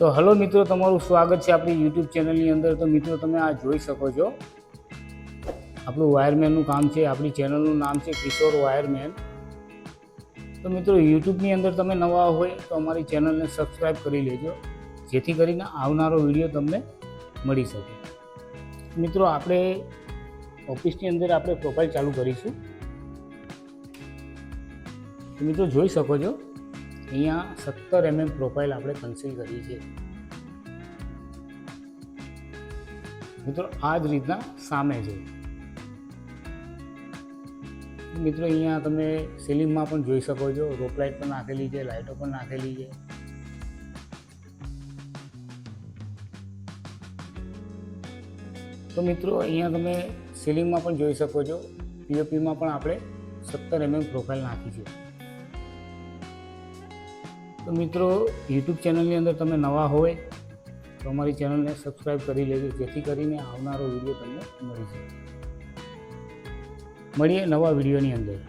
તો હલો મિત્રો, તમારું સ્વાગત છે આપણી યુટ્યુબ ચેનલની અંદર। તો મિત્રો તમે આ જોઈ શકો છો આપણું વાયરમેનનું કામ છે। આપણી ચેનલનું નામ છે કિશોર વાયરમેન। તો મિત્રો યુટ્યુબની અંદર તમે નવા હોય તો અમારી ચેનલને સબસ્ક્રાઈબ કરી લેજો, જેથી કરીને આવનારો વિડીયો તમને મળી શકે। મિત્રો આપણે ઓફિસની અંદર આપણે પ્રોફાઇલ ચાલુ કરીશું। તો મિત્રો જોઈ શકો છો અહીંયા 17 mm પ્રોફાઇલ આપણે કન્સીલ કરી છે। મિત્રો આ જ રીતના સામે છે। મિત્રો અહીંયા તમે સીલિંગમાં પણ જોઈ શકો છો, રોપ લાઇટ પણ નાખેલી છે, લાઇટો પણ નાખેલી છે। તો મિત્રો અહીંયા તમે સીલિંગમાં પણ જોઈ શકો છો, પીઓપીમાં પણ આપણે 17 mm પ્રોફાઇલ નાખી છે। તો મિત્રો યુટ્યુબ ચેનલની અંદર તમે નવા હોય તો અમારી ચેનલને સબસ્ક્રાઈબ કરી લેજો, જેથી કરીને આવનારો વિડીયો તમને મળી શકે। મળીએ નવા વિડીયોની અંદર।